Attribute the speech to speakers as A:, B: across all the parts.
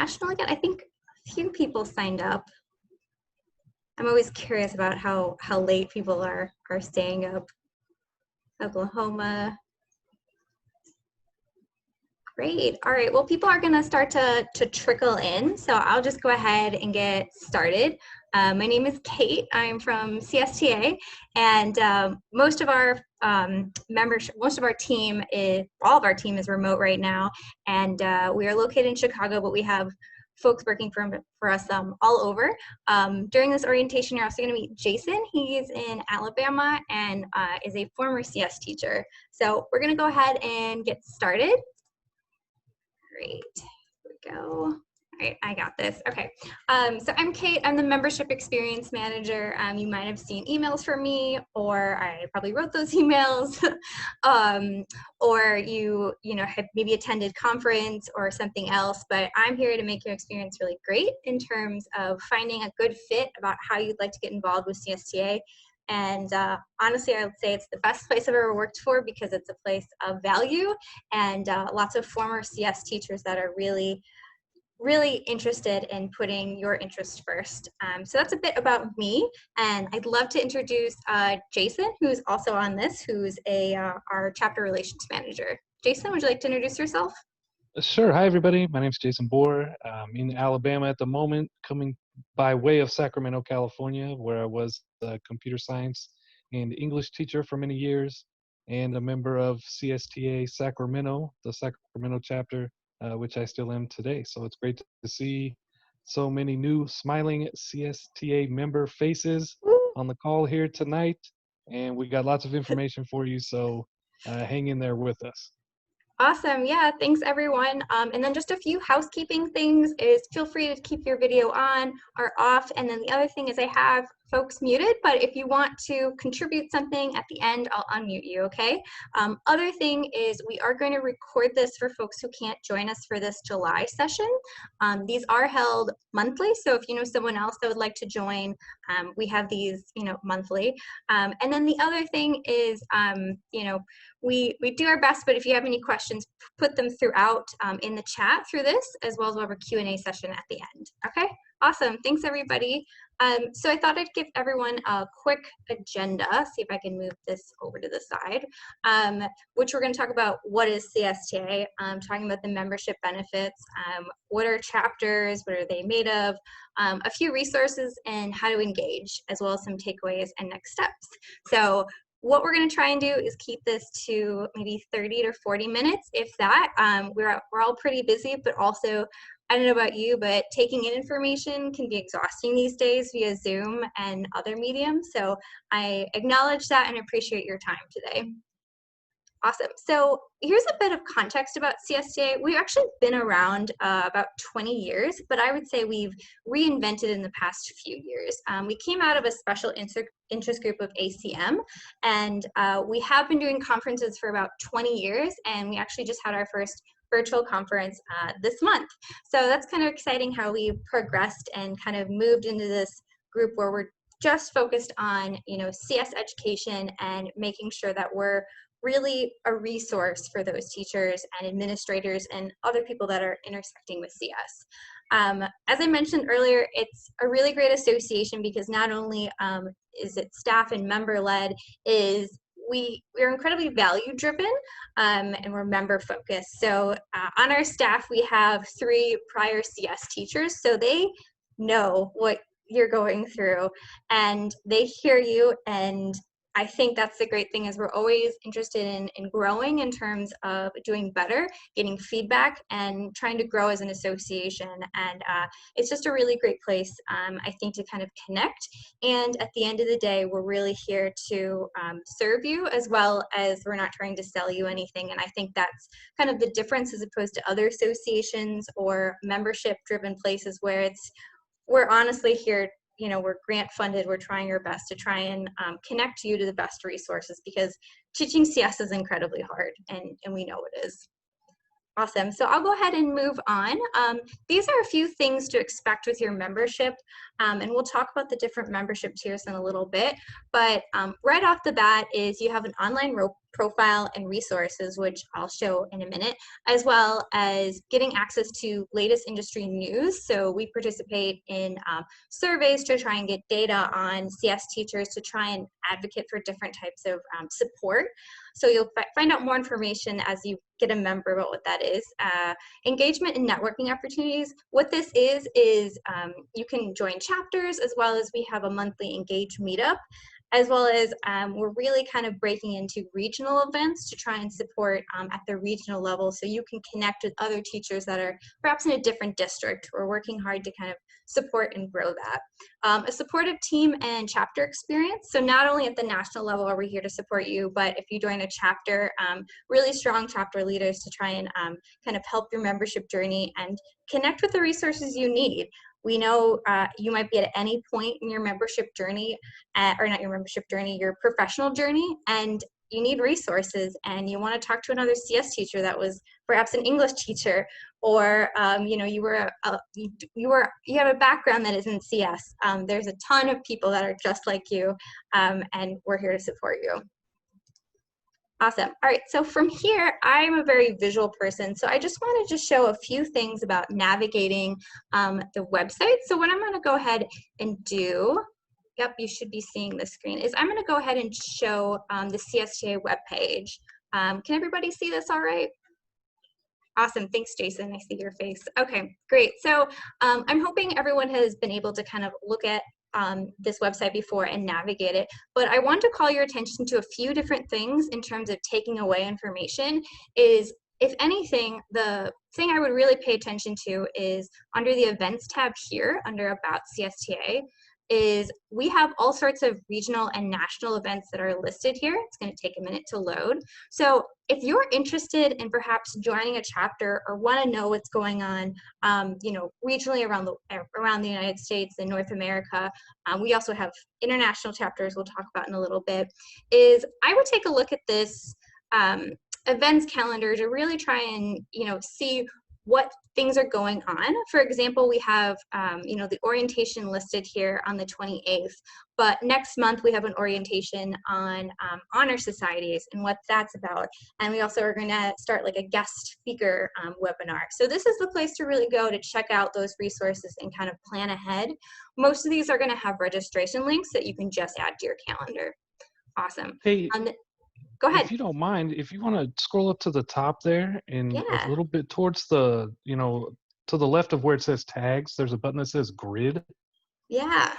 A: international again? I think a few people signed up. I'm always curious about how late people are staying up. Oklahoma. Great. All right. Well, people are going to start to trickle in, so I'll just go ahead and get started. My name is Kate. I'm from CSTA, and most of our membership, most of our team is, all of our team is remote right now, and we are located in Chicago, but we have folks working for us all over. During this orientation, you're also going to meet Jason. He's in Alabama and is a former CS teacher. So we're going to go ahead and get started. Great, here we go. All right, I got this. Okay, so I'm Kate. I'm the Membership Experience Manager. You might have seen emails from me, or I probably wrote those emails, or you have maybe attended conference or something else. But I'm here to make your experience really great in terms of finding a good fit about how you'd like to get involved with CSTA. And honestly, I would say it's the best place I've ever worked for because it's a place of value and lots of former CS teachers that are really interested in putting your interest first. So that's a bit about me, and I'd love to introduce Jason, who's also on this, who's our chapter relations manager. Jason, would you like to introduce yourself?
B: Sure. Hi, everybody. My name is Jason Bohr. I'm in Alabama at the moment, coming by way of Sacramento, California, where I was a computer science and English teacher for many years, and a member of CSTA Sacramento, the Sacramento chapter, which I still am today. So it's great to see so many new smiling CSTA member faces on the call here tonight. And we got lots of information for you, so hang in there with us.
A: Awesome. Yeah, thanks everyone. And then just a few housekeeping things is feel free to keep your video on or off. And then the other thing is I have folks muted, but if you want to contribute something at the end, I'll unmute you, okay? Other thing is we are going to record this for folks who can't join us for this July session. These are held monthly, so if you know someone else that would like to join, we have these, monthly. And then the other thing is, we do our best, but if you have any questions, put them throughout in the chat through this, as well as we'll have a Q&A session at the end. Okay, awesome. Thanks, everybody. So I thought I'd give everyone a quick agenda, see if I can move this over to the side, which we're going to talk about what is CSTA, talking about the membership benefits, what are chapters, what are they made of, a few resources, and how to engage, as well as some takeaways and next steps. So what we're going to try and do is keep this to maybe 30 to 40 minutes, if that. We're all pretty busy, but also, I don't know about you, but taking in information can be exhausting these days via Zoom and other mediums. So I acknowledge that and appreciate your time today. Awesome. So here's a bit of context about CSTA. We've actually been around about 20 years, but I would say we've reinvented in the past few years. We came out of a special interest group of ACM, and we have been doing conferences for about 20 years, and we actually just had our first virtual conference this month. So that's kind of exciting how we progressed and kind of moved into this group where we're just focused on, CS education and making sure that we're really a resource for those teachers and administrators and other people that are intersecting with CS. As I mentioned earlier, it's a really great association because not only is it staff and member led, we're incredibly value driven and we're member focused. So on our staff, we have 3 prior CS teachers, so they know what you're going through and they hear you, and I think that's the great thing is we're always interested in growing in terms of doing better, getting feedback, and trying to grow as an association. And it's just a really great place, I think, to kind of connect. And at the end of the day, we're really here to serve you, as well as we're not trying to sell you anything. And I think that's kind of the difference as opposed to other associations or membership-driven places where we're honestly here. We're grant funded, we're trying our best to try and connect you to the best resources because teaching CS is incredibly hard and we know it is. Awesome, so I'll go ahead and move on. These are a few things to expect with your membership. And we'll talk about the different membership tiers in a little bit. But right off the bat is you have an online profile and resources, which I'll show in a minute, as well as getting access to latest industry news. So we participate in surveys to try and get data on CS teachers to try and advocate for different types of support. So you'll find out more information as you get a member about what that is. Engagement and networking opportunities. What this is you can join chapters, as well as we have a monthly Engage meetup, as well as we're really kind of breaking into regional events to try and support at the regional level, so you can connect with other teachers that are perhaps in a different district. We're working hard to kind of support and grow that. A supportive team and chapter experience. So not only at the national level are we here to support you, but if you join a chapter, really strong chapter leaders to try and kind of help your membership journey and connect with the resources you need. We know you might be at any point in your membership journey, or not your membership journey, your professional journey, and you need resources, and you want to talk to another CS teacher that was perhaps an English teacher, or you know, you have a background that is in CS. There's a ton of people that are just like you, and we're here to support you. Awesome. All right, so from here, I'm a very visual person, so I just wanted to show a few things about navigating the website. So what I'm going to go ahead and do, yep, you should be seeing the screen, is I'm going to go ahead and show the CSTA webpage. Can everybody see this all right? Awesome, thanks Jason, I see your face. Okay, great. So I'm hoping everyone has been able to kind of look at this website before and navigate it, but I want to call your attention to a few different things in terms of taking away information. Is, if anything, the thing I would really pay attention to is under the events tab here, under About CSTA, is we have all sorts of regional and national events that are listed here. It's going to take a minute to load. So if you're interested in perhaps joining a chapter or want to know what's going on, you know, regionally around the United States and North America, we also have international chapters we'll talk about in a little bit, is I would take a look at this events calendar to really try and, you know, see what things are going on. For example, we have, you know, the orientation listed here on the 28th, but next month we have an orientation on honor societies and what that's about. And we also are going to start like a guest speaker webinar. So this is the place to really go to check out those resources and kind of plan ahead. Most of these are going to have registration links that you can just add to your calendar. Awesome.
B: Hey,
A: Go ahead.
B: if you don't mind, if you want to scroll up to the top there and a
A: Yeah.
B: little bit towards the, you know, to the left of where it says tags, there's a button that says grid.
A: Yeah.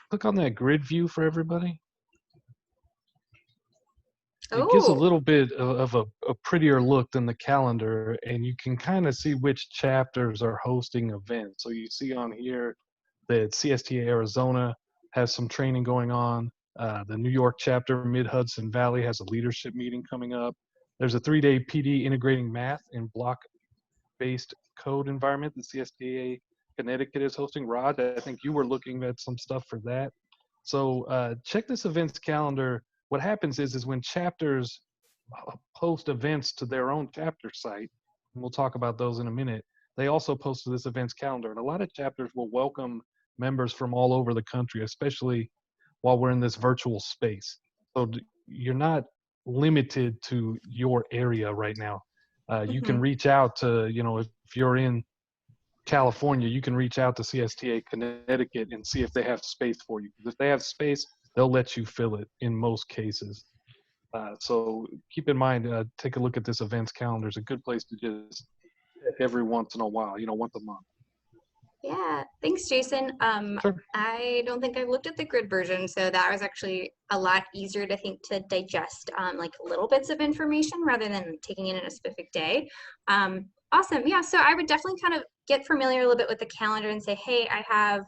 B: Click on that grid view for everybody. It gives a
A: Oh,
B: little bit of a prettier look than the calendar, and you can kind of see which chapters are hosting events. So you see on here that CSTA Arizona has some training going on. The New York chapter, Mid-Hudson Valley, has a leadership meeting coming up. There's a 3-day PD integrating math and block-based code environment that CSTA Connecticut is hosting. Rod, I think you were looking at some stuff for that. So check this events calendar. What happens is when chapters post events to their own chapter site, and we'll talk about those in a minute, they also post to this events calendar. And a lot of chapters will welcome members from all over the country, especially while we're in this virtual space. So you're not limited to your area right now. You can reach out to, you know, if you're in California, you can reach out to CSTA Connecticut and see if they have space for you. If they have space, they'll let you fill it in most cases. So keep in mind, take a look at this events calendar. It's a good place to just every once in a while, you know, once a month.
A: yeah, thanks, Jason.
B: Sure.
A: I don't think I've looked at the grid version, so that was actually a lot easier to think to digest, like little bits of information rather than taking it in a specific day. Awesome, yeah, so I would definitely kind of get familiar a little bit with the calendar and say, hey, I have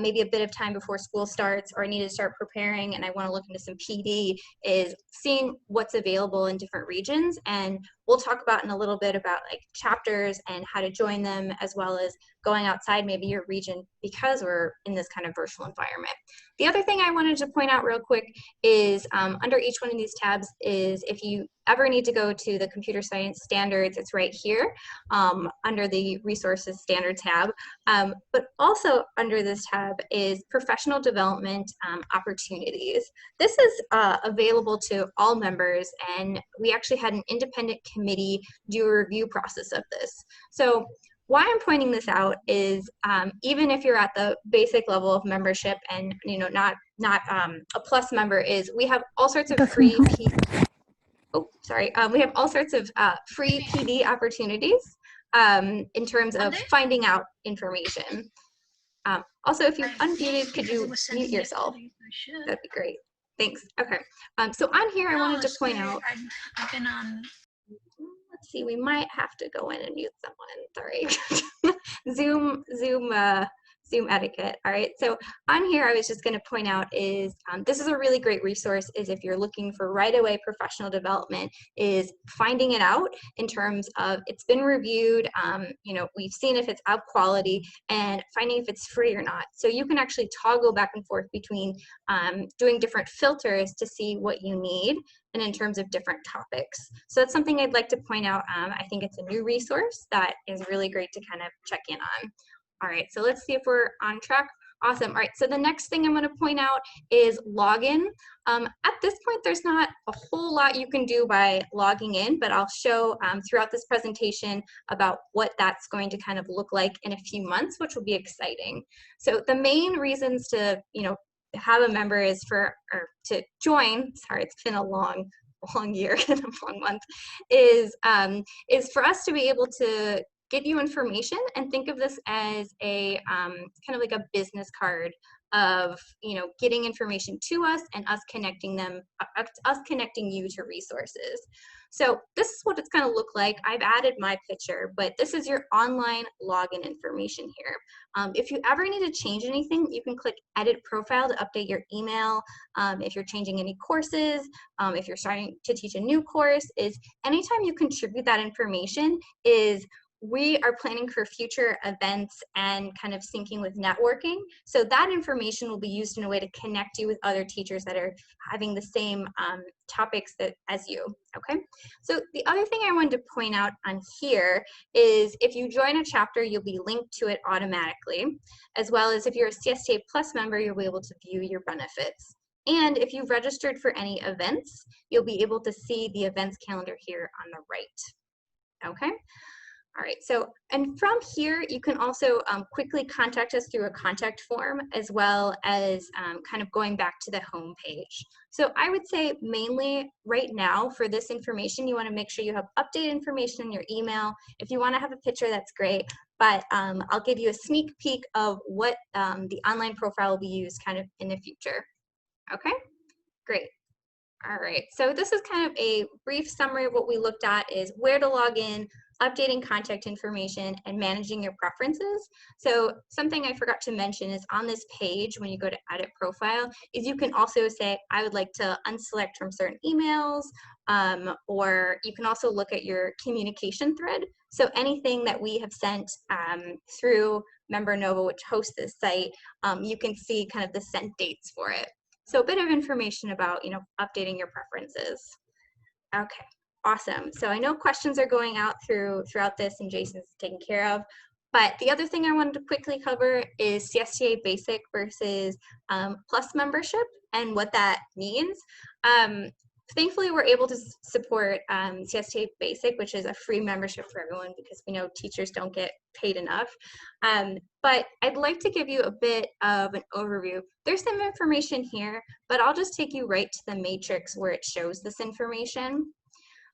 A: maybe a bit of time before school starts, or I need to start preparing and I want to look into some PD, is seeing what's available in different regions. And we'll talk about in a little bit about like chapters and how to join them, as well as going outside maybe your region, because we're in this kind of virtual environment. The other thing I wanted to point out real quick is under each one of these tabs is if you ever need to go to the computer science standards, it's right here under the resources standard tab. But also under this tab is professional development opportunities. This is available to all members, and we actually had an independent committee do a review process of this. So why I'm pointing this out is even if you're at the basic level of membership and not a plus member, is we have all sorts of free we have all sorts of free PD opportunities in terms of finding out information. Also, if you're unmuted, could you mute yourself? That'd be great. Thanks. Okay. So on here, I wanted to point out.
C: I've been on.
A: Let's see. We might have to go in and mute someone. Sorry. Zoom etiquette. All right. So on here, I was just going to point out is this is a really great resource. Is if you're looking for right away professional development, is finding it out in terms of it's been reviewed. We've seen if it's of quality and finding if it's free or not. So you can actually toggle back and forth between doing different filters to see what you need and in terms of different topics. So that's something I'd like to point out. I think it's a new resource that is really great to kind of check in on. All right, so let's see if we're on track. Awesome. All right, so the next thing I'm going to point out is login. At this point, there's not a whole lot you can do by logging in, but I'll show throughout this presentation about what that's going to kind of look like in a few months, which will be exciting. So the main reasons to, have a member is to join. Sorry, it's been a long year and a long month. Is for us to be able to give you information and think of this as a kind of like a business card of getting information to us and us connecting you to resources. So this is what it's going to look like. I've added my picture, but this is your online login information here. If you ever need to change anything, you can click edit profile to update your email. If you're changing any courses, if you're starting to teach a new course, is anytime you contribute that information is we are planning for future events and kind of syncing with networking. So that information will be used in a way to connect you with other teachers that are having the same topics as you, okay? So the other thing I wanted to point out on here is if you join a chapter, you'll be linked to it automatically, as well as if you're a CSTA Plus member, you'll be able to view your benefits. And if you've registered for any events, you'll be able to see the events calendar here on the right, okay? All right, so, and from here, you can also quickly contact us through a contact form, as well as kind of going back to the home page. So I would say mainly right now for this information, you wanna make sure you have updated information in your email. If you wanna have a picture, that's great, but I'll give you a sneak peek of what the online profile will be used kind of in the future. Okay, great. All right, so this is kind of a brief summary of what we looked at is where to log in, updating contact information, and managing your preferences. So something I forgot to mention is on this page, when you go to edit profile, is you can also say, I would like to unselect from certain emails, or you can also look at your communication thread. So anything that we have sent through MemberNova, which hosts this site, you can see kind of the sent dates for it. So a bit of information about, updating your preferences. Okay, awesome. So I know questions are going out throughout this and Jason's taken care of, but the other thing I wanted to quickly cover is CSTA Basic versus Plus membership and what that means. Thankfully, we're able to support CSTA Basic, which is a free membership for everyone because we know teachers don't get paid enough. But I'd like to give you a bit of an overview. There's some information here, but I'll just take you right to the matrix where it shows this information.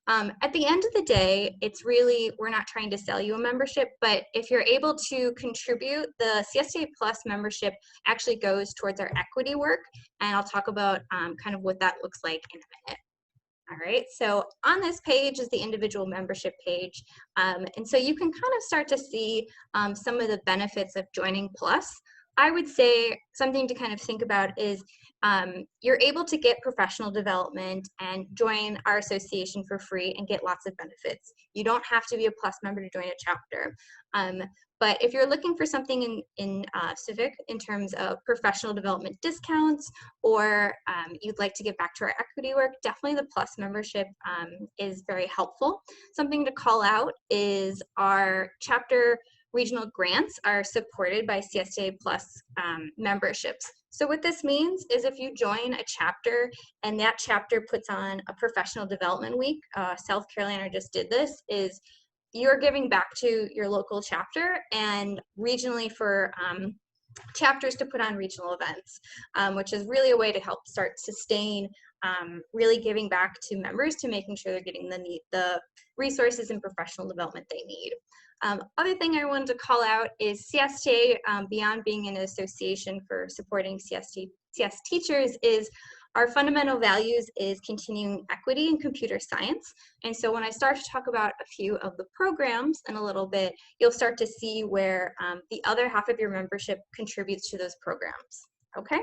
A: At the end of the day, it's really, we're not trying to sell you a membership, but if you're able to contribute, the CSTA Plus membership actually goes towards our equity work, and I'll talk about kind of what that looks like in a minute. All right, so on this page is the individual membership page, and so you can kind of start to see some of the benefits of joining Plus. I would say something to kind of think about is you're able to get professional development and join our association for free and get lots of benefits. You don't have to be a Plus member to join a chapter. But if you're looking for something in civic in terms of professional development discounts, or you'd like to get back to our equity work, definitely the Plus membership is very helpful. Something to call out is our chapter regional grants are supported by CSTA Plus memberships. So what this means is if you join a chapter and that chapter puts on a professional development week, South Carolina just did this, is you're giving back to your local chapter and regionally for chapters to put on regional events, which is really a way to help start sustain really giving back to members to making sure they're getting the resources and professional development they need. Other thing I wanted to call out is CSTA, beyond being an association for supporting CS teachers, is our fundamental values is continuing equity in computer science. And so when I start to talk about a few of the programs in a little bit, you'll start to see where the other half of your membership contributes to those programs. Okay,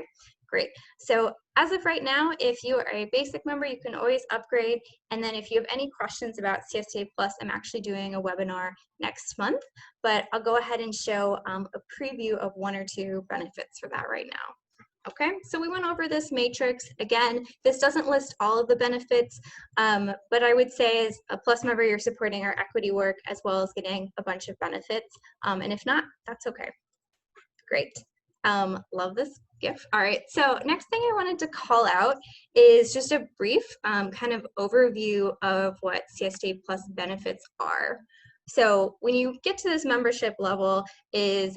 A: great. So as of right now, if you are a basic member, you can always upgrade. And then if you have any questions about CSTA Plus, I'm actually doing a webinar next month, but I'll go ahead and show a preview of one or two benefits for that right now. Okay, so we went over this matrix. Again, this doesn't list all of the benefits, but I would say as a Plus member, you're supporting our equity work as well as getting a bunch of benefits. And if not, that's okay. Great. Love this GIF. All right, so next thing I wanted to call out is just a brief kind of overview of what CSTA Plus benefits are. So when you get to this membership level is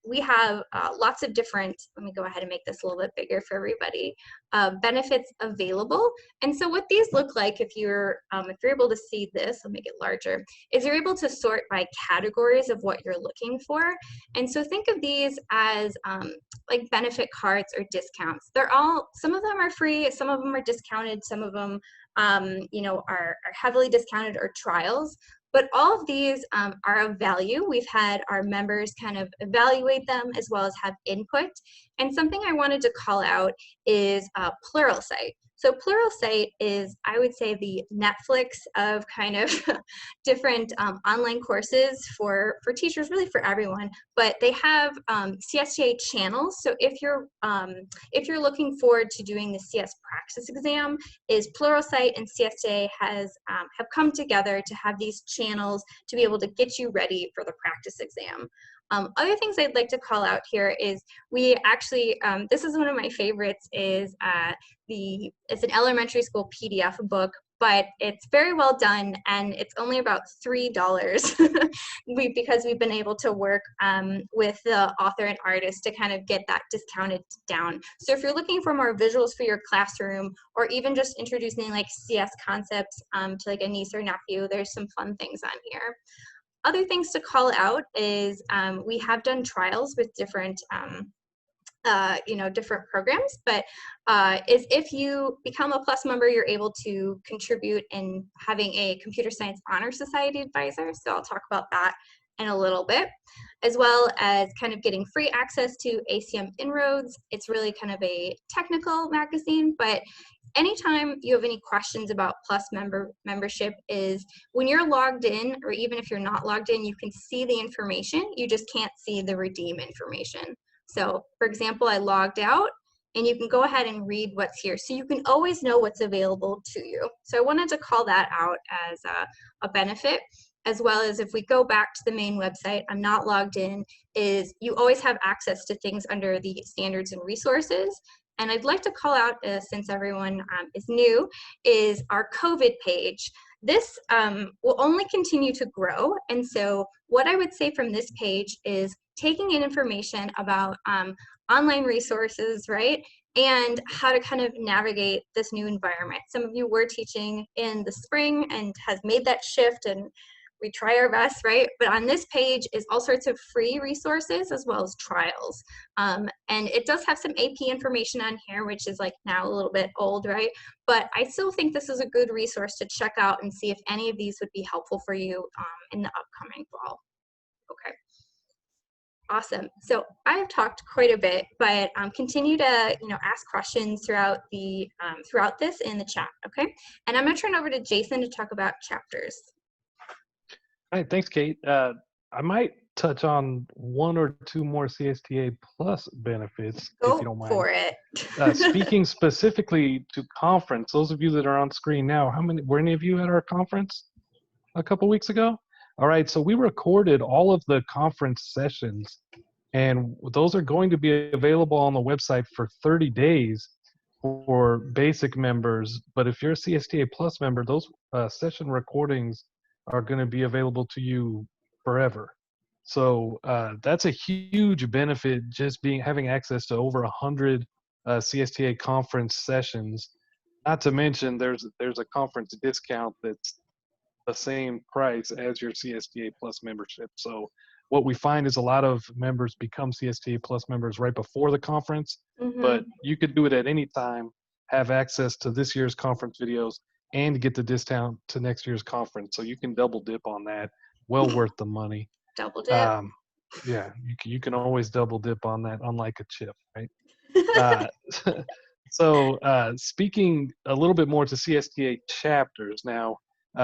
A: we have lots of different, let me go ahead and make this a little bit bigger for everybody, benefits available. And so what these look like, if you're able to see this, I'll make it larger, is you're able to sort by categories of what you're looking for. And so think of these as like benefit cards or discounts. They're all, some of them are free, some of them are discounted, some of them you know, are heavily discounted or trials. But all of these are of value. We've had our members kind of evaluate them as well as have input. And something I wanted to call out is Pluralsight. So Pluralsight is, I would say, the Netflix of kind of different online courses for teachers, really for everyone. But they have CSTA channels. So if you're looking forward to doing the CS Praxis exam, is Pluralsight and CSTA have come together to have these channels to be able to get you ready for the practice exam. Other things I'd like to call out here is we actually, this is one of my favorites, is it's an elementary school PDF book, but it's very well done and it's only about $3 because we've been able to work with the author and artist to kind of get that discounted down. So if you're looking for more visuals for your classroom or even just introducing like CS concepts to like a niece or nephew, there's some fun things on here. Other things to call out is we have done trials with different you know, different programs, but is if you become a Plus member, you're able to contribute in having a Computer Science Honor Society advisor. So I'll talk about that in a little bit, as well as kind of getting free access to ACM Inroads. It's really kind of a technical magazine, but anytime you have any questions about Plus membership is when you're logged in, or even if you're not logged in, you can see the information, you just can't see the redeem information. So for example, I logged out and you can go ahead and read what's here. So you can always know what's available to you. So I wanted to call that out as a benefit, as well as if we go back to the main website, I'm not logged in, is you always have access to things under the standards and resources. And I'd like to call out, since everyone is new, is our COVID page. This will only continue to grow. And so what I would say from this page is taking in information about online resources, right? And how to kind of navigate this new environment. Some of you were teaching in the spring and has made that shift, and we try our best, right? But on this page is all sorts of free resources as well as trials. And it does have some AP information on here, which is like now a little bit old, right? But I still think this is a good resource to check out and see if any of these would be helpful for you in the upcoming fall. Okay. Awesome. So I've talked quite a bit, but continue to ask questions throughout the throughout this in the chat. Okay. And I'm going to turn over to Jason to talk about chapters.
B: All right, thanks, Kate. I might touch on one or two more CSTA Plus benefits, if you don't mind.
A: Go for it.
B: Speaking specifically to conference, those of you that are on screen now, were any of you at our conference a couple weeks ago? All right, so we recorded all of the conference sessions, and those are going to be available on the website for 30 days for basic members. But if you're a CSTA Plus member, those session recordings are going to be available to you forever. So that's a huge benefit, just being having access to over 100 CSTA conference sessions. Not to mention, there's a conference discount that's the same price as your CSTA Plus membership. So what we find is a lot of members become CSTA Plus members right before the conference, but
A: Mm-hmm.
B: you could do it at any time, have access to this year's conference videos, and get the discount to next year's conference. So you can double dip on that. Well worth the money.
A: Double dip.
B: Um, yeah, you can always double dip on that, unlike a chip, right? Uh, speaking a little bit more to CSTA chapters now,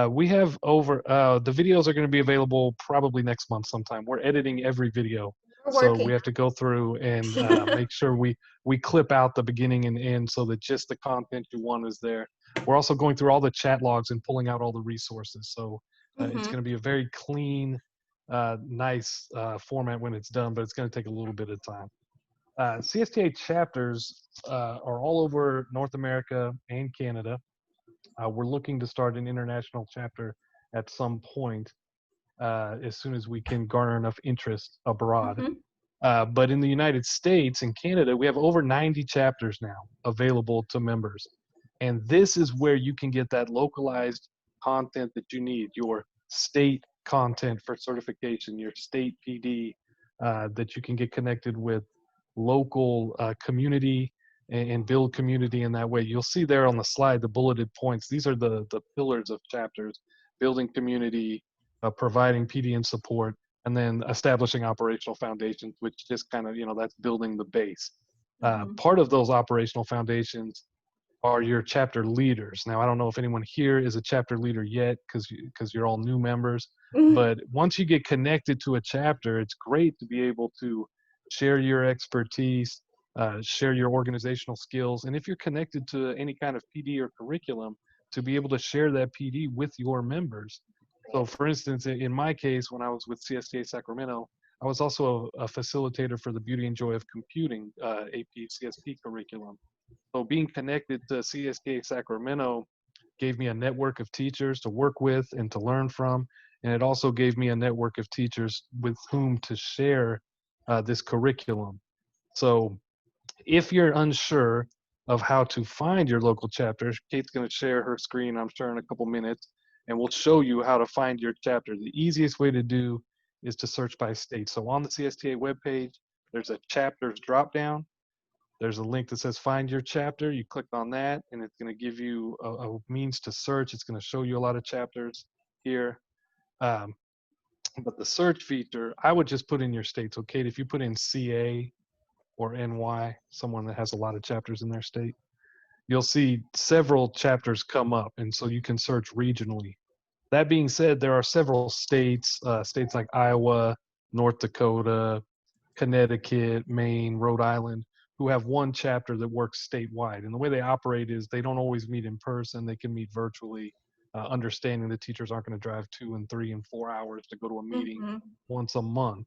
B: we have over the videos are going to be available probably next month sometime. We're editing every video,
A: We're
B: so we
A: working.
B: have to go through and make sure we clip out the beginning and end so that just the content you want is there. We're also going through all the chat logs and pulling out all the resources. So it's
A: Mm-hmm.
B: going to be a very clean, nice format when it's done, but it's going to take a little bit of time. CSTA chapters are all over North America and Canada. We're looking to start an international chapter at some point as soon as we can garner enough interest abroad.
A: Mm-hmm.
B: But in the United States and Canada, we have over 90 chapters now available to members. And this is where you can get that localized content that you need, your state content for certification, your state PD that you can get connected with local community and build community in that way. You'll see there on the slide the bulleted points. These are the pillars of chapters: building community, providing PD and support, and then establishing operational foundations, which just kind of, that's building the base.
A: Mm-hmm.
B: Part of those operational foundations are your chapter leaders. Now, I don't know if anyone here is a chapter leader yet because you're all new members,
A: Mm-hmm.
B: but once you get connected to a chapter, it's great to be able to share your expertise, share your organizational skills, and if you're connected to any kind of PD or curriculum, to be able to share that PD with your members. So,
A: Great.
B: for instance, in my case, when I was with CSTA Sacramento, I was also a facilitator for the Beauty and Joy of Computing AP CSP curriculum. So being connected to CSTA Sacramento gave me a network of teachers to work with and to learn from. And it also gave me a network of teachers with whom to share this curriculum. So if you're unsure of how to find your local chapter, Kate's going to share her screen, I'm sure, in a couple minutes, and we'll show you how to find your chapter. The easiest way to do is to search by state. So on the CSTA webpage, there's a chapters dropdown. There's a link that says find your chapter. You click on that and it's going to give you a means to search. It's going to show you a lot of chapters here. Um, but the search feature, I would just put in your state. So Kate, if you put in CA or NY, someone that has a lot of chapters in their state, you'll see several chapters come up. And so you can search regionally. That being said, there are several states, states like Iowa, North Dakota, Connecticut, Maine, Rhode Island, who have one chapter that works statewide. And the way they operate is they don't always meet in person, they can meet virtually, understanding that teachers aren't going to drive 2 and 3 and 4 hours to go to a meeting
A: Mm-hmm.
B: once a month,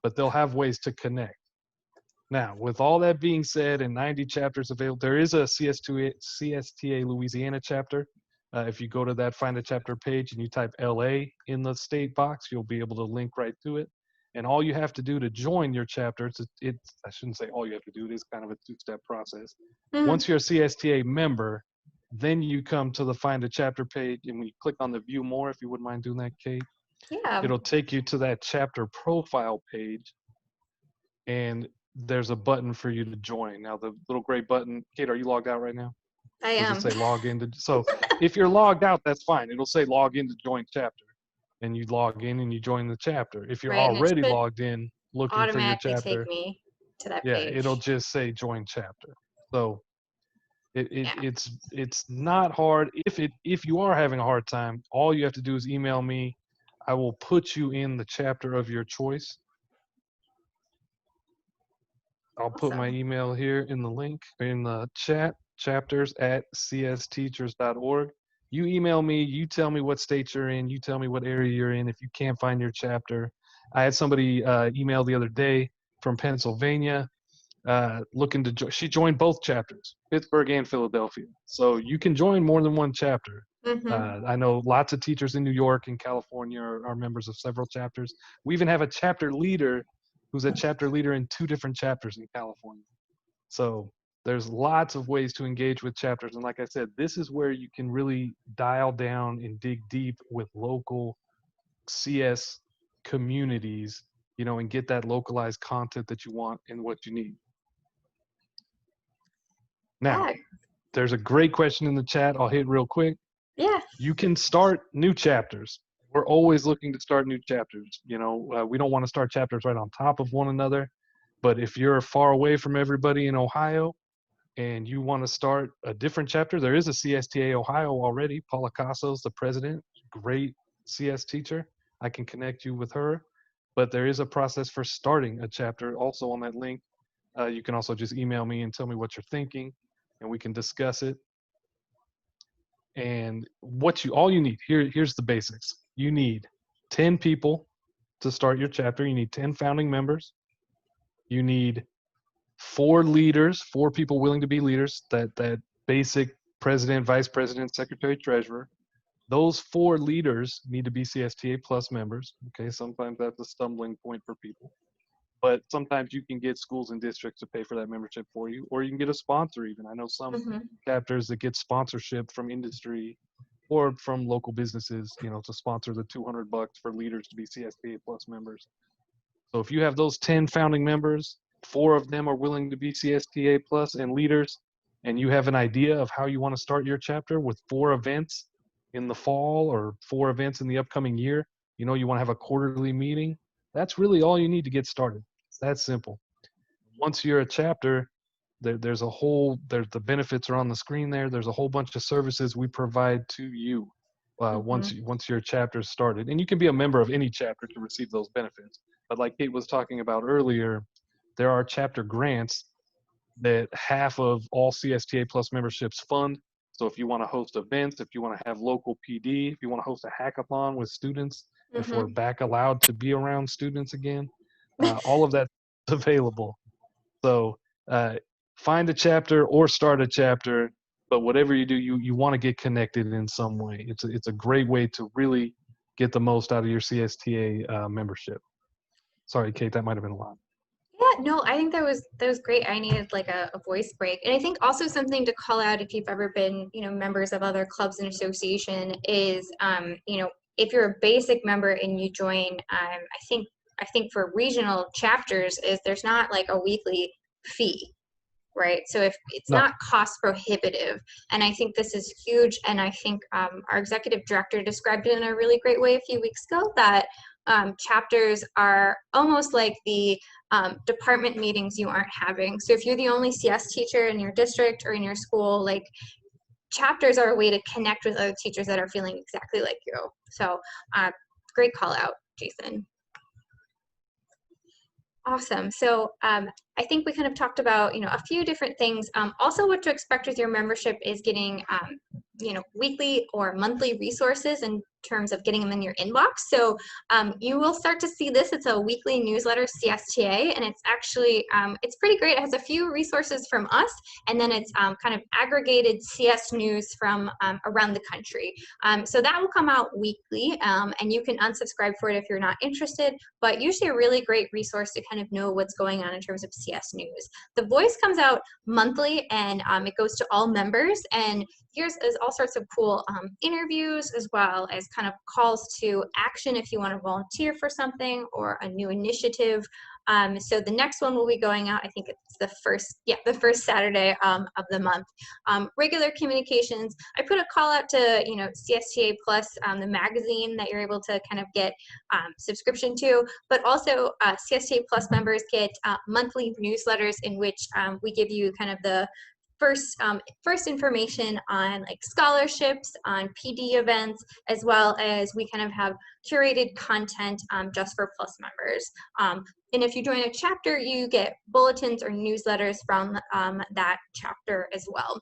B: but they'll have ways to connect. Now, with all that being said, and 90 chapters available, there is a CSTA Louisiana chapter. If you go to that Find a Chapter page and you type LA in the state box, you'll be able to link right to it. And all you have to do to join your chapter, I shouldn't say all you have to do, it is kind of a two-step process.
A: Mm-hmm.
B: Once you're a CSTA member, then you come to the Find a Chapter page, and when you click on the View More, if you wouldn't mind doing that, Kate,
A: Yeah,
B: it'll take you to that chapter profile page, and there's a button for you to join. Now, the little gray button, Kate, are you logged out right now?
A: I
B: Does it
A: am.
B: say log in to? So if you're logged out, that's fine. It'll say log in to join chapter, and you log in and you join the chapter. If you're
A: Right, and it
B: already
A: should
B: logged in looking for your
A: automatically take
B: chapter,
A: me to that
B: yeah, it'll
A: page.
B: just say join chapter. So
A: Yeah.
B: it's not hard. If you are having a hard time, all you have to do is email me. I will put you in the chapter of your choice. I'll put my
A: Awesome.
B: email here in the link in the chat, chapters at csteachers.org. You email me, you tell me what state you're in, you tell me what area you're in. If you can't find your chapter, I had somebody email the other day from Pennsylvania looking to she joined both chapters, Pittsburgh and Philadelphia. So you can join more than one chapter.
A: Mm-hmm.
B: I know lots of teachers in New York and California are members of several chapters. We even have a chapter leader who's a chapter leader in 2 different chapters in California. So there's lots of ways to engage with chapters. And like I said, this is where you can really dial down and dig deep with local CS communities, and get that localized content that you want and what you need. Now,
A: Yeah.
B: there's a great question in the chat. I'll hit real quick.
A: Yeah.
B: You can start new chapters. We're always looking to start new chapters. We don't want to start chapters right on top of one another. But if you're far away from everybody in Ohio and you want to start a different chapter, there is a CSTA Ohio already. Paula Caso's the president, great CS teacher. I can connect you with her. But there is a process for starting a chapter also on that link. You can also just email me and tell me what you're thinking, and we can discuss it. And all you need, here's the basics. You need 10 people to start your chapter. You need 10 founding members. You need 4 leaders, 4 people willing to be leaders, that basic president, vice president, secretary, treasurer. Those 4 leaders need to be CSTA Plus members. Okay, sometimes that's a stumbling point for people. But sometimes you can get schools and districts to pay for that membership for you, or you can get a sponsor even. I know some
A: Mm-hmm.
B: chapters that get sponsorship from industry or from local businesses, to sponsor the $200 for leaders to be CSTA Plus members. So if you have those 10 founding members, 4 of them are willing to be CSTA Plus and leaders, and you have an idea of how you want to start your chapter with 4 events in the fall or 4 events in the upcoming year, you want to have a quarterly meeting, that's really all you need to get started. It's that simple. Once you're a chapter, there's the benefits are on the screen there. There's a whole bunch of services we provide to you
A: Mm-hmm.
B: once your chapter is started. And you can be a member of any chapter to receive those benefits. But like Kate was talking about earlier, there are chapter grants that half of all CSTA Plus memberships fund. So if you want to host events, if you want to have local PD, if you want to host a hackathon with students, if we're
A: Mm-hmm.
B: back allowed to be around students again, all of that's available. So find a chapter or start a chapter, but whatever you do, you want to get connected in some way. It's a great way to really get the most out of your CSTA membership. Sorry, Kate, that might have been a lot.
A: Yeah, no, I think that was great. I needed like a voice break. And I think also something to call out if you've ever been, members of other clubs and association is, if you're a basic member and you join, I think for regional chapters is there's not like a weekly fee, right? So if it's
B: No,
A: not cost prohibitive, and I think this is huge, and I think our executive director described it in a really great way a few weeks ago, that chapters are almost like the department meetings you aren't having. So if you're the only CS teacher in your district or in your school, like chapters are a way to connect with other teachers that are feeling exactly like you. So great call out, Jason. Awesome. So I think we kind of talked about, a few different things. Also, what to expect with your membership is getting, weekly or monthly resources in terms of getting them in your inbox. So you will start to see this. It's a weekly newsletter, CSTA, and it's actually, it's pretty great. It has a few resources from us, and then it's kind of aggregated CS news from around the country. So that will come out weekly, and you can unsubscribe for it if you're not interested, but usually a really great resource to kind of know what's going on in terms of CS news. The Voice comes out monthly, and it goes to all members, and here's all sorts of cool interviews, as well as kind of calls to action if you want to volunteer for something or a new initiative. So the next one will be going out, I think it's the first Saturday of the month. Regular communications, I put a call out to, CSTA Plus, the magazine that you're able to kind of get subscription to, but also CSTA Plus members get monthly newsletters in which we give you kind of the first information on like scholarships, on PD events, as well as we kind of have curated content just for Plus members. And if you join a chapter, you get bulletins or newsletters from that chapter as well.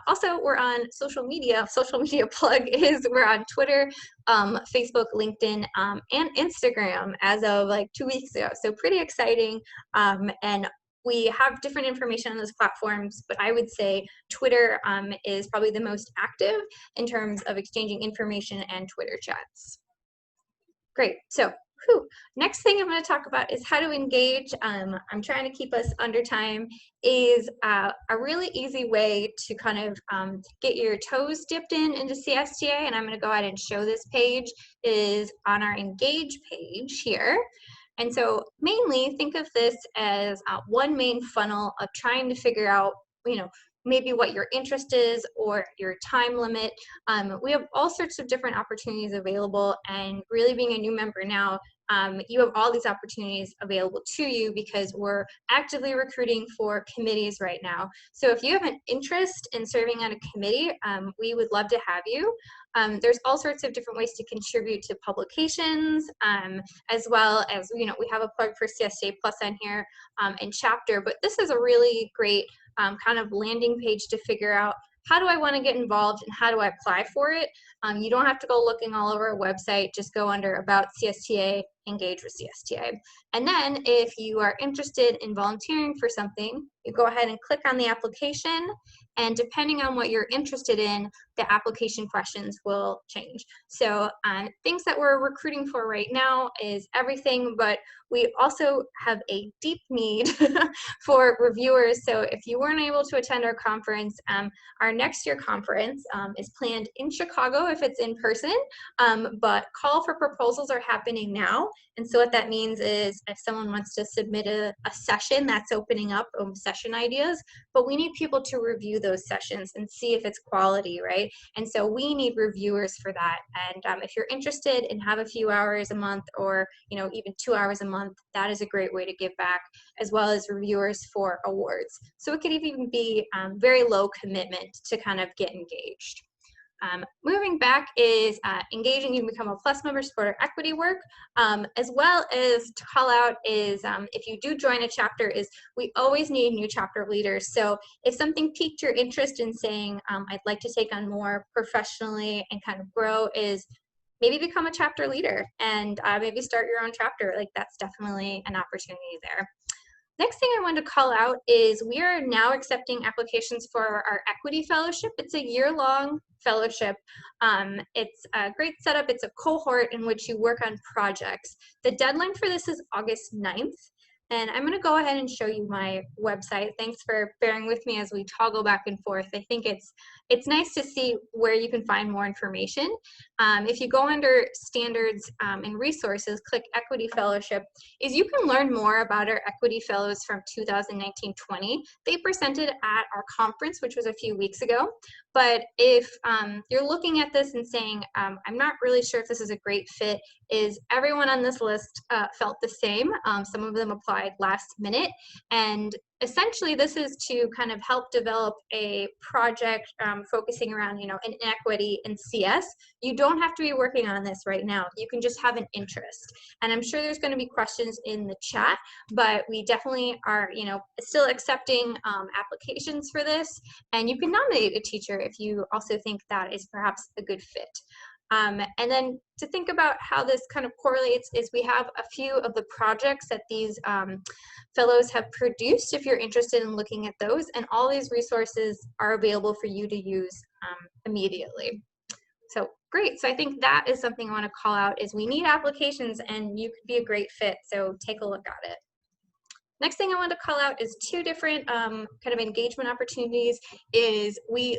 A: Also, we're on social media. Social media plug is we're on Twitter, Facebook, LinkedIn, and Instagram as of like 2 weeks ago. So pretty exciting. And we have different information on those platforms, but I would say Twitter is probably the most active in terms of exchanging information and Twitter chats. Great. So next thing I'm going to talk about is how to engage. I'm trying to keep us under time. Is a really easy way to kind of get your toes dipped into CSTA, and I'm going to go ahead and show this page, is on our engage page here. And so mainly think of this as one main funnel of trying to figure out, maybe what your interest is or your time limit. We have all sorts of different opportunities available, and really being a new member now, you have all these opportunities available to you because we're actively recruiting for committees right now. So if you have an interest in serving on a committee, we would love to have you. There's all sorts of different ways to contribute to publications, as well as, we have a plug for CSTA Plus on here and chapter, but this is a really great kind of landing page to figure out, how do I want to get involved and how do I apply for it? You don't have to go looking all over our website. Just go under About CSTA, Engage with CSTA. And then if you are interested in volunteering for something, you go ahead and click on the application. And depending on what you're interested in, the application questions will change. So things that we're recruiting for right now is everything, but we also have a deep need for reviewers. So if you weren't able to attend our conference, our next year conference is planned in Chicago if it's in person, but call for proposals are happening now. And so what that means is if someone wants to submit a session, that's opening up session ideas, but we need people to review those sessions and see if it's quality, right? And so we need reviewers for that. And if you're interested and have a few hours a month, or even 2 hours a month, that is a great way to give back, as well as reviewers for awards. So it could even be very low commitment to kind of get engaged. Moving back is engaging. You can become a Plus member, support our equity work, as well as to call out is if you do join a chapter, is we always need new chapter leaders. So if something piqued your interest in saying, I'd like to take on more professionally and kind of grow, is maybe become a chapter leader and maybe start your own chapter. Like, that's definitely an opportunity there. Next thing I wanted to call out is we are now accepting applications for our equity fellowship. It's a year-long fellowship. It's a great setup. It's a cohort in which you work on projects. The deadline for this is August 9th. And I'm going to go ahead and show you my website. Thanks for bearing with me as we toggle back and forth. I think it's nice to see where you can find more information. If you go under standards and resources, click Equity Fellowship, is you can learn more about our Equity Fellows from 2019-20. They presented at our conference, which was a few weeks ago. But if you're looking at this and saying, I'm not really sure if this is a great fit, is everyone on this list felt the same. Some of them applied last minute. And essentially, this is to kind of help develop a project focusing around, inequity in CS. You don't have to be working on this right now. You can just have an interest. And I'm sure there's going to be questions in the chat, but we definitely are, still accepting applications for this. And you can nominate a teacher if you also think that is perhaps a good fit. And then to think about how this kind of correlates is we have a few of the projects that these fellows have produced if you're interested in looking at those, and all these resources are available for you to use immediately. So great. So I think that is something I want to call out, is we need applications and you could be a great fit. So take a look at it. Next thing I want to call out is two different kind of engagement opportunities. Is we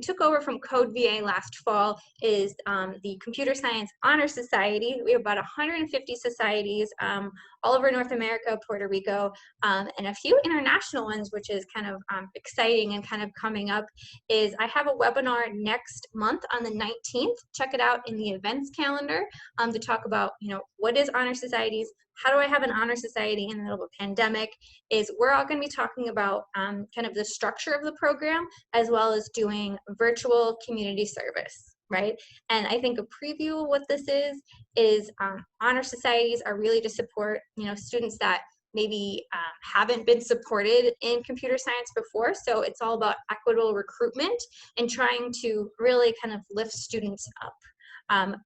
A: took over from Code VA last fall, is the Computer Science Honor Society. We have about 150 societies all over North America, Puerto Rico, and a few international ones, which is kind of exciting and kind of coming up. Is I have a webinar next month on the 19th. Check it out in the events calendar to talk about, what is honor societies, how do I have an honor society in the middle of a pandemic. Is we're all going to be talking about kind of the structure of the program, as well as doing virtual community service, right? And I think a preview of what this is honor societies are really to support, students that maybe haven't been supported in computer science before. So it's all about equitable recruitment and trying to really kind of lift students up.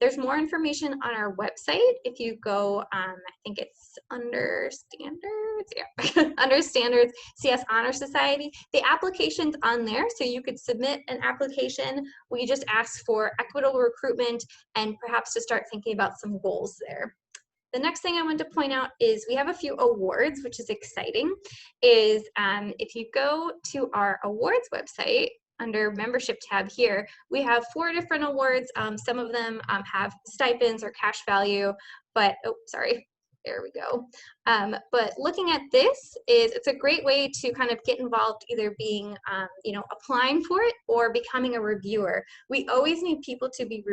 A: There's more information on our website. If you go, I think it's under standards, yeah, under standards, CS Honor Society. The application's on there, so you could submit an application. We just ask for equitable recruitment and perhaps to start thinking about some goals there. The next thing I want to point out is we have a few awards, which is exciting, is if you go to our awards website, under membership tab here, we have 4 different awards. Some of them have stipends or cash value, but, oh, sorry, there we go. But looking at this it's a great way to kind of get involved, either being, you know, applying for it or becoming a reviewer. We always need people to be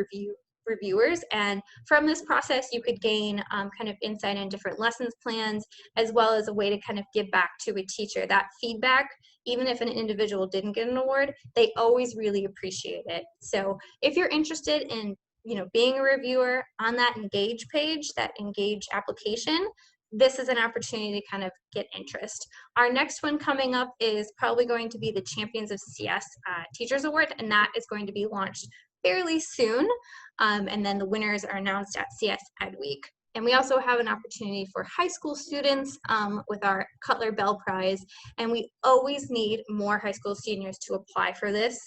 A: reviewers, and from this process you could gain kind of insight in different lessons plans, as well as a way to kind of give back to a teacher. That feedback, even if an individual didn't get an award, they always really appreciate it. So if you're interested in, you know, being a reviewer on that Engage page, that Engage application, this is an opportunity to kind of get interest. Our next one coming up is probably going to be the Champions of CS Teachers Award, and that is going to be launched fairly soon. And then the winners are announced at CS Ed Week. And we also have an opportunity for high school students with our Cutler Bell Prize. And we always need more high school seniors to apply for this.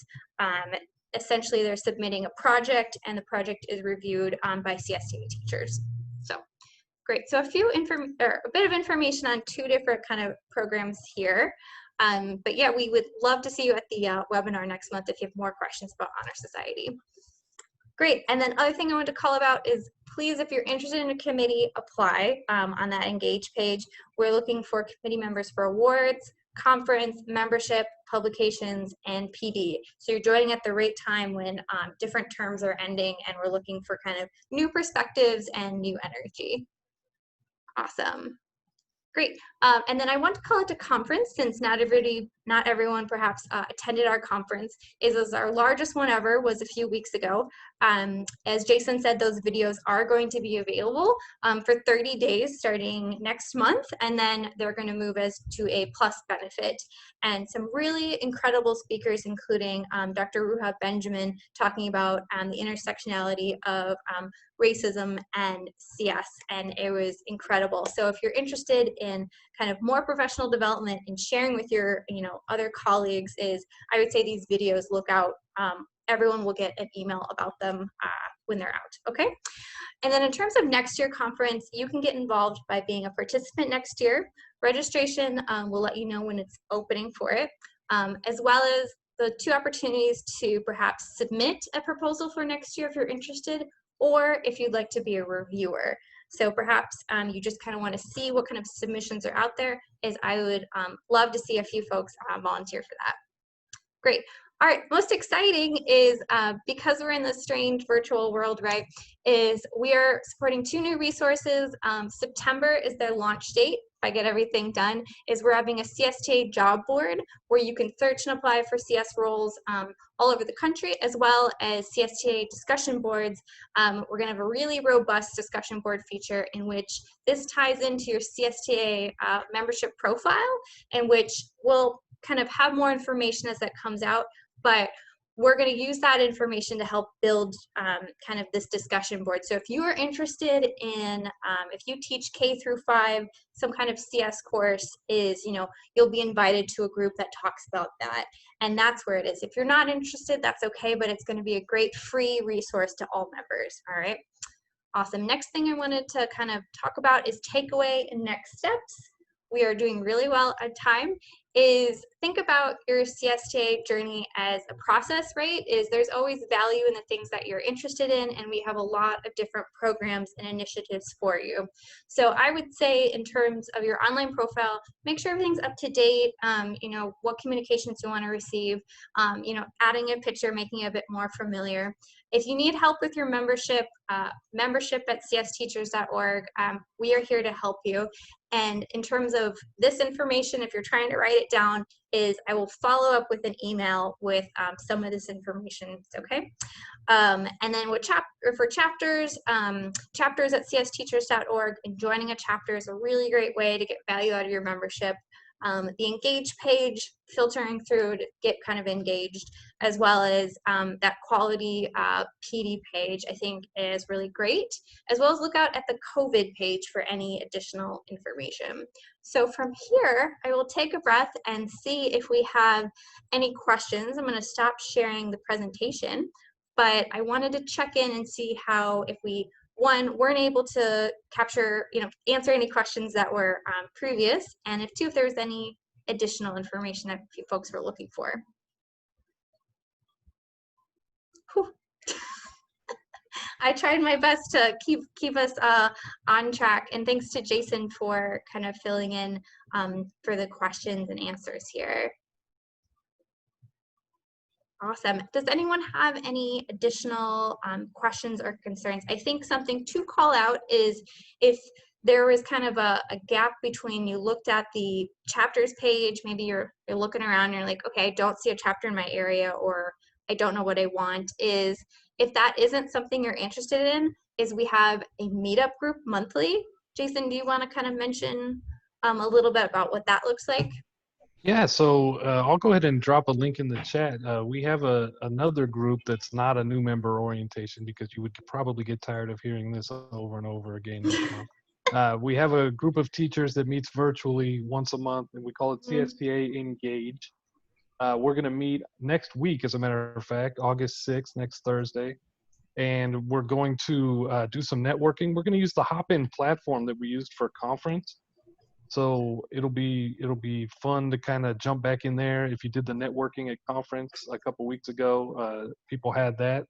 A: Essentially, they're submitting a project, and the project is reviewed by CSTA teachers. So great. So a bit of information on 2 different kind of programs here. But yeah, we would love to see you at the webinar next month if you have more questions about Honor Society. Great. And then other thing I want to call about is, please, if you're interested in a committee, apply on that Engage page. We're looking for committee members for awards, conference, membership, publications, and PD. So you're joining at the right time when different terms are ending, and we're looking for kind of new perspectives and new energy. Awesome. Great. And then I want to call it a conference, since not everyone perhaps attended our conference. It was our largest one ever, was a few weeks ago. As Jason said, those videos are going to be available for 30 days starting next month, and then they're going to move as to a plus benefit. And some really incredible speakers, including Dr. Ruha Benjamin, talking about the intersectionality of racism and CS, and it was incredible. So if you're interested in kind of more professional development and sharing with your, you know, other colleagues, I would say these videos, look out. Everyone will get an email about them when they're out, okay? And then in terms of next year conference, you can get involved by being a participant next year. Registration will let you know when it's opening for it, as well as the 2 opportunities to perhaps submit a proposal for next year if you're interested, or if you'd like to be a reviewer. So perhaps you just kind of want to see what kind of submissions are out there, I would love to see a few folks volunteer for that. Great. All right, most exciting is because we're in this strange virtual world, right, is we are supporting 2 new resources. September is their launch date. If I get everything done, is we're having a CSTA job board where you can search and apply for CS roles all over the country, as well as CSTA discussion boards. We're going to have a really robust discussion board feature in which this ties into your CSTA membership profile, in which we'll kind of have more information as that comes out, but we're going to use that information to help build kind of this discussion board. So if you are interested in, if you teach K through 5, some kind of CS course, you'll be invited to a group that talks about that. And that's where it is. If you're not interested, that's okay, but it's going to be a great free resource to all members, all right? Awesome. Next thing I wanted to kind of talk about is takeaway and next steps. We are doing really well at time. Is think about your CSTA journey as a process, right? There's always value in the things that you're interested in, and we have a lot of different programs and initiatives for you. So I would say, in terms of your online profile, make sure everything's up to date. What communications you want to receive, adding a picture, making it a bit more familiar. If you need help with your membership, membership at csteachers.org, we are here to help you. And in terms of this information, if you're trying to write it down, I will follow up with an email with some of this information, okay? And then for chapters, chapters at csteachers.org, and joining a chapter is a really great way to get value out of your membership. The engage page, filtering through to get kind of engaged, as well as that quality PD page, I think is really great, as well as look out at the COVID page for any additional information. So from here, I will take a breath and see if we have any questions. I'm going to stop sharing the presentation, but I wanted to check in and see how, if we weren't able to capture, answer any questions that were previous, and if there was any additional information that you folks were looking for. Whew. I tried my best to keep us on track, and thanks to Jason for kind of filling in for the questions and answers here. Awesome. Does anyone have any additional questions or concerns? I think something to call out is if there was kind of a gap between, you looked at the chapters page, maybe you're looking around and you're like, okay, I don't see a chapter in my area, or I don't know what I want, is if that isn't something you're interested in, is we have a meetup group monthly. Jason, do you want to kind of mention a little bit about what that looks like?
B: Yeah, so I'll go ahead and drop a link in the chat. We have another group that's not a new member orientation, because you would probably get tired of hearing this over and over again each month. We have a group of teachers that meets virtually once a month, and we call it CSTA Engage. We're going to meet next week, as a matter of fact, August 6th, next Thursday. And we're going to do some networking. We're going to use the Hop-In platform that we used for conference. So it'll be fun to kind of jump back in there. If you did the networking at conference a couple weeks ago, people had a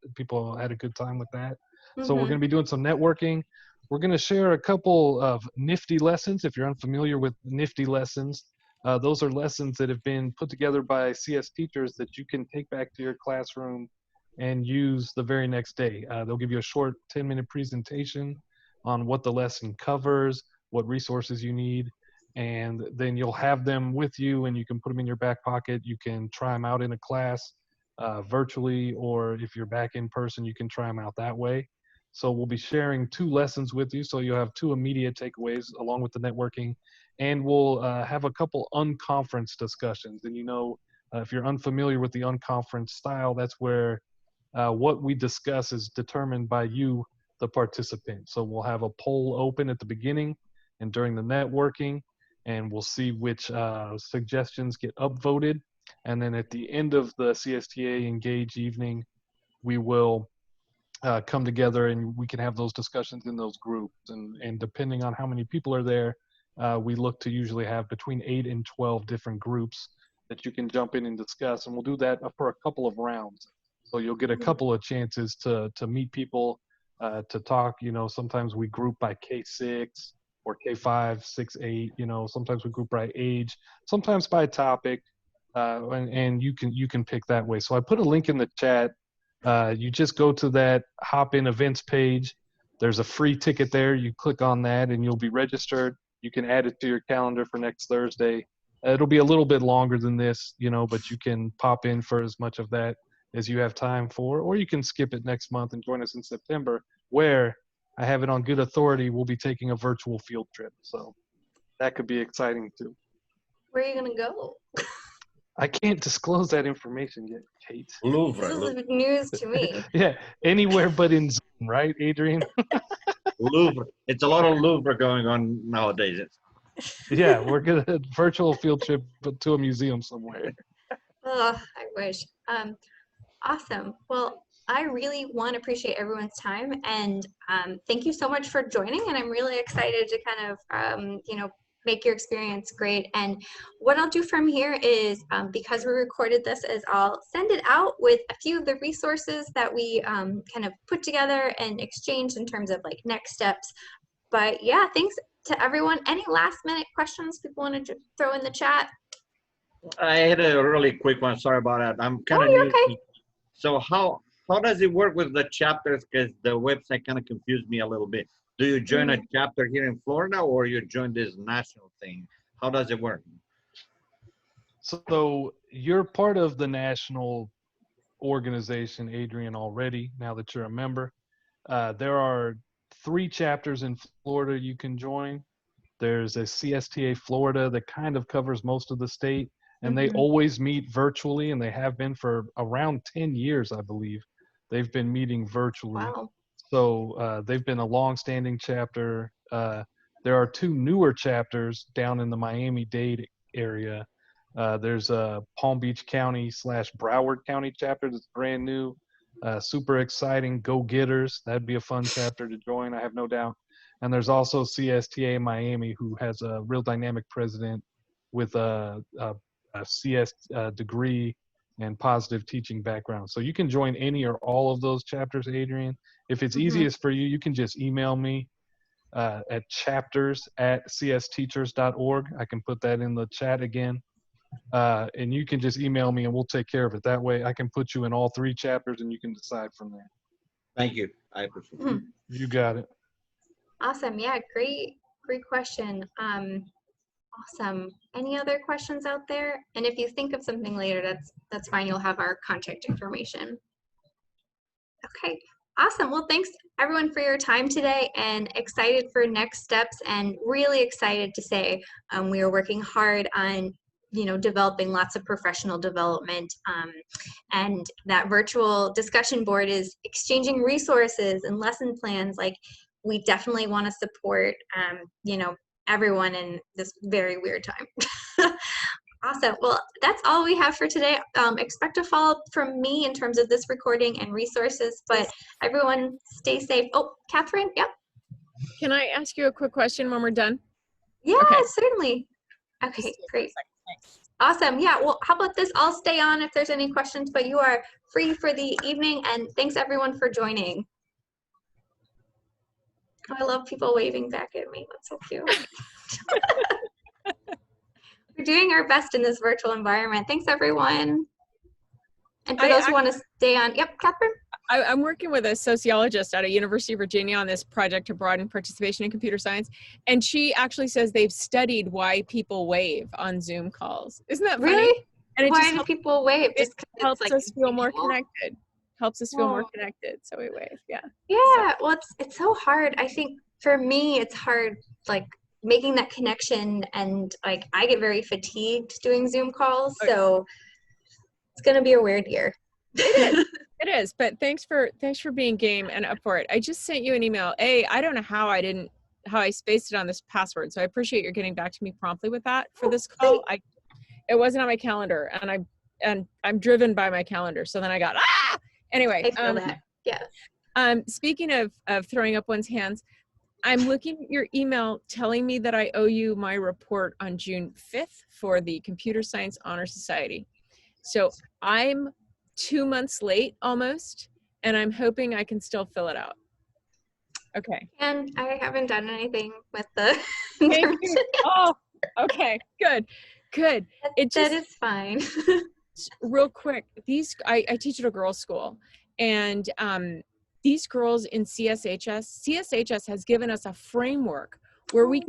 B: good time with that. So we're going to be doing some networking. We're going to share a couple of nifty lessons. If you're unfamiliar with nifty lessons, those are lessons that have been put together by CS teachers that you can take back to your classroom and use the very next day. They'll give you a short 10-minute presentation on what the lesson covers, what resources you need, and then you'll have them with you, and you can put them in your back pocket. You can try them out in a class virtually, or if you're back in person, you can try them out that way. So we'll be sharing 2 lessons with you, so you'll have 2 immediate takeaways along with the networking, and we'll have a couple unconference discussions. And if you're unfamiliar with the unconference style, that's where what we discuss is determined by you, the participant. So we'll have a poll open at the beginning and during the networking, and we'll see which suggestions get upvoted. And then at the end of the CSTA Engage evening, we will come together and we can have those discussions in those groups. And depending on how many people are there, we look to usually have between 8 and 12 different groups that you can jump in and discuss. And we'll do that for a couple of rounds. So you'll get a couple of chances to meet people, to talk. Sometimes we group by K6 or K5, 6, 8. Sometimes we group by age, sometimes by topic, and you can pick that way. So I put a link in the chat. You just go to that Hop-In events page. There's a free ticket there. You click on that, and you'll be registered. You can add it to your calendar for next Thursday. It'll be a little bit longer than this, but you can pop in for as much of that as you have time for, or you can skip it next month and join us in September, where I have it on good authority, we'll be taking a virtual field trip. So that could be exciting too.
A: Where are you going to go?
B: I can't disclose that information yet, Kate.
C: Louvre.
A: This is news to me.
B: Yeah, anywhere but in Zoom, right, Adrian?
C: Louvre. It's a lot of Louvre going on nowadays.
B: Yeah, we're going to virtual field trip to a museum somewhere.
A: Oh, I wish. Awesome. Well, I really appreciate everyone's time, and thank you so much for joining. And I'm really excited to kind of, make your experience great. And what I'll do from here is, because we recorded this, is I'll send it out with a few of the resources that we kind of put together and exchanged in terms of like next steps. But yeah, thanks to everyone. Any last minute questions people want to throw in the chat?
C: I had a really quick one. Sorry about that. I'm kind of
A: you're
C: new.
A: okay.
C: So how does it work with the chapters? Because the website kind of confused me a little bit. Do you join a chapter here in Florida, or you join this national thing? How does it work?
B: So you're part of the national organization, Adrian, already, now that you're a member. There are 3 chapters in Florida you can join. There's a CSTA Florida that kind of covers most of the state, and they always meet virtually, and they have been for around 10 years, I believe. They've been meeting virtually.
A: Wow.
B: So they've been a long-standing chapter. There are 2 newer chapters down in the Miami-Dade area. There's a Palm Beach County / Broward County chapter that's brand new. Super exciting. Go Getters. That'd be a fun chapter to join, I have no doubt. And there's also CSTA Miami, who has a real dynamic president with a CS degree and positive teaching background. So you can join any or all of those chapters, Adrian. If it's easiest for you, you can just email me at chapters@csteachers.org. I can put that in the chat again. And you can just email me and we'll take care of it. That way I can put you in all 3 chapters and you can decide from there.
C: Thank you. I appreciate it.
B: You got it.
A: Awesome. Yeah, great question. Awesome. Any other questions out there? And if you think of something later, that's fine. You'll have our contact information. Okay, awesome. Well, thanks everyone for your time today, and excited for next steps, and really excited to say we are working hard on developing lots of professional development, and that virtual discussion board is exchanging resources and lesson plans. Like, we definitely want to support everyone in this very weird time. Awesome. Well, that's all we have for today. Expect a follow-up from me in terms of this recording and resources, but everyone stay safe. Oh, Catherine, yep.
D: Can I ask you a quick question when we're done?
A: Yeah,
D: Okay.
A: Certainly. Okay, great. Awesome. Yeah, well, how about this? I'll stay on if there's any questions, but you are free for the evening, and thanks everyone for joining. Oh, I love people waving back at me. That's so cute. We're doing our best in this virtual environment. Thanks, everyone. And for those who want to stay on, yep, Catherine?
D: I'm working with a sociologist at a University of Virginia on this project to broaden participation in computer science. And she actually says they've studied why people wave on Zoom calls. Isn't that funny?
A: Really?
D: And
A: Why do people wave?
D: It
A: Just
D: helps
A: like
D: us feel more connected. Helps us feel more connected. So we wave. Yeah.
A: Yeah. So. Well, it's so hard. I think for me, it's hard, like, making that connection, and like I get very fatigued doing Zoom calls. So it's going to be a weird year.
D: It is. It is. But thanks for being game and up for it. I just sent you an email. I don't know how I spaced it on this password. So I appreciate your getting back to me promptly with that for this call. It wasn't on my calendar, and I'm driven by my calendar. So then I got, anyway.
A: I feel that. Yeah.
D: Speaking of throwing up one's hands, I'm looking at your email telling me that I owe you my report on June 5th for the Computer Science Honor Society. So I'm 2 months late almost, and I'm hoping I can still fill it out. Okay.
A: And I haven't done anything with the
D: Thank you. Oh, okay. Good.
A: That is fine.
D: Real quick, I teach at a girls' school, and these girls in CSHS has given us a framework where we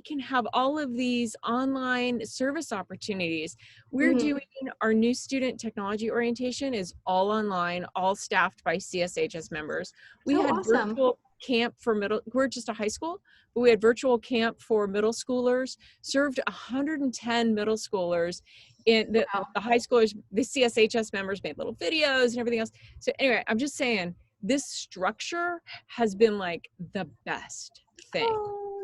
D: can have all of these online service opportunities. We're doing our new student technology orientation is all online, all staffed by CSHS members. We had
A: awesome.
D: Virtual camp for we're just a high school, but we had virtual camp for middle schoolers, served 110 middle schoolers. In the high schoolers, the CSHS members made little videos and everything else. So anyway, I'm just saying, this structure has been like the best thing.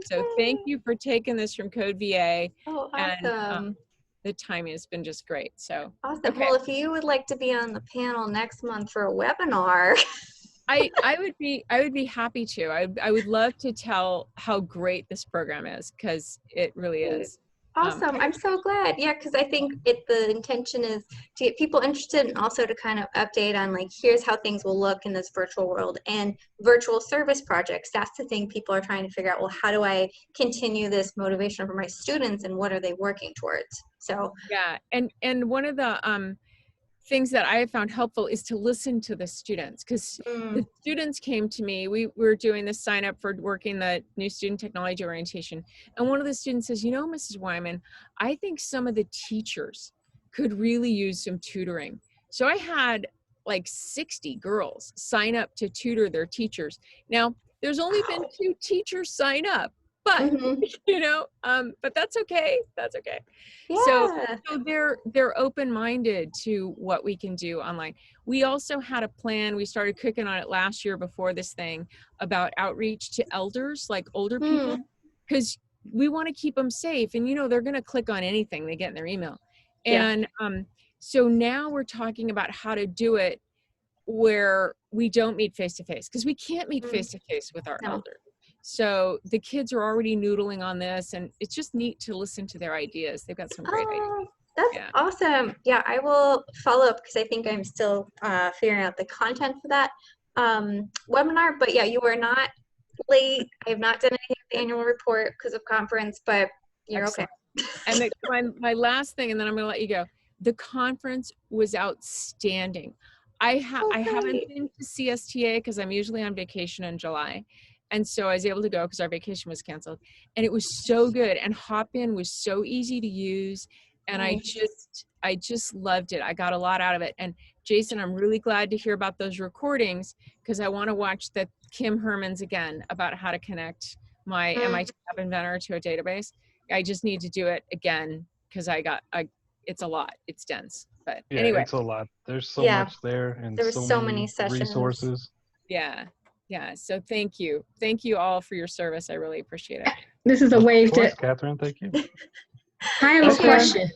D: So thank you for taking this from Code VA.
A: Oh, awesome.
D: And the timing has been just great. So
A: awesome. Okay. Well, if you would like to be on the panel next month for a webinar,
D: I would be happy to. I would love to tell how great this program is, because it really is.
A: Awesome. I'm so glad. Yeah, because I think the intention is to get people interested, and also to kind of update on, like, here's how things will look in this virtual world, and virtual service projects. That's the thing people are trying to figure out. Well, how do I continue this motivation for my students, and what are they working towards? So
D: yeah, and one of the things that I have found helpful is to listen to the students, because the students came to me. We were doing this sign up for working the new student technology orientation. And one of the students says, Mrs. Wyman, I think some of the teachers could really use some tutoring. So I had like 60 girls sign up to tutor their teachers. Now, there's only been 2 teachers sign up, but you know, but that's okay. That's okay. So they're open-minded to what we can do online. We also had a plan. We started cooking on it last year before this thing about outreach to elders, like older people, because we want to keep them safe. And, you know, they're going to click on anything they get in their email. And so now we're talking about how to do it where we don't meet face-to-face, because we can't meet face-to-face with our elders. So the kids are already noodling on this, and it's just neat to listen to their ideas. They've got some great ideas.
A: That's awesome. Yeah, I will follow up because I think I'm still figuring out the content for that webinar. But yeah, you are not late. I have not done anything with the annual report because of conference, but you're okay.
D: And my last thing, and then I'm going to let you go. The conference was outstanding. I haven't been to CSTA because I'm usually on vacation in July. And so I was able to go because our vacation was canceled. And it was so good. And Hopin was so easy to use. And I just loved it. I got a lot out of it. And Jason, I'm really glad to hear about those recordings because I want to watch the Kim Herman's again about how to connect my MIT App Inventor to a database. I just need to do it again because it's a lot. It's dense. But anyway.
B: It's a lot. There's so much there and
A: there were so many sessions.
B: Resources.
D: Yeah. So thank you. Thank you all for your service. I really appreciate it.
E: This is a wave to
B: Catherine, thank you.
E: I have a question.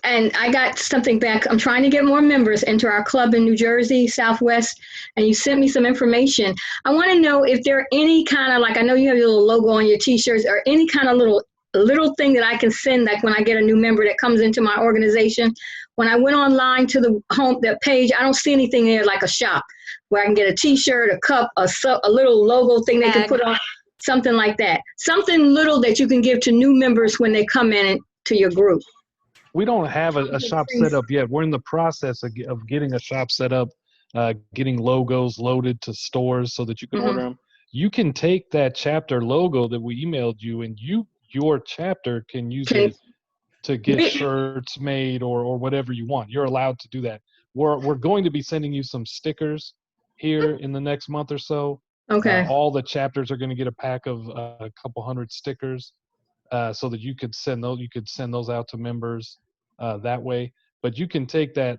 E: And I got something back. I'm trying to get more members into our club in New Jersey, Southwest, and you sent me some information. I want to know if there are any kind of, like, I know you have your little logo on your t-shirts, or any kind of little thing that I can send, like when I get a new member that comes into my organization. When I went online to that page, I don't see anything there like a shop where I can get a t-shirt, a cup, a little logo thing they can put on, something like that. Something little that you can give to new members when they come in to your group.
B: We don't have a shop set up yet. We're in the process of getting a shop set up, getting logos loaded to stores so that you can order them. You can take that chapter logo that we emailed you, and your chapter can use it to get shirts made or whatever you want. You're allowed to do that. We're going to be sending you some stickers here in the next month or so.
E: Okay.
B: All the chapters are going to get a pack of a couple hundred stickers, so that you could send those. You could send those out to members that way. But you can take the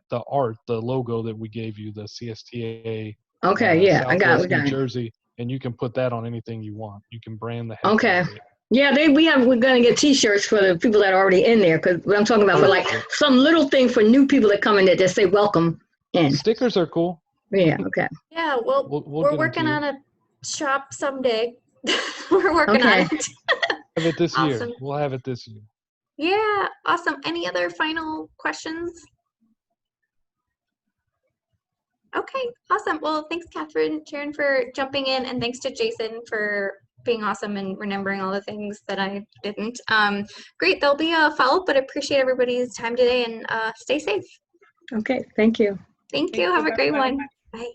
B: logo that we gave you, the CSTA.
E: Okay. I got it.
B: New Jersey, and you can put that on anything you want. You can brand the heck
E: okay.
B: out of it.
E: Yeah, we're gonna get t-shirts for the people that are already in there, because what I'm talking about for like some little thing for new people that come in there that say welcome in.
B: Stickers are cool.
E: Yeah, okay.
A: Yeah, well, we're working on a shop someday. We're working on it.
B: Have it this year. We'll have it this year.
A: Yeah, awesome. Any other final questions? Okay, awesome. Well, thanks, Catherine, Sharon, for jumping in, and thanks to Jason for being awesome and remembering all the things that I didn't. Great, there'll be a follow-up, but I appreciate everybody's time today, and stay safe.
E: Okay, thank you.
A: Thank you. Have a great one. Bye.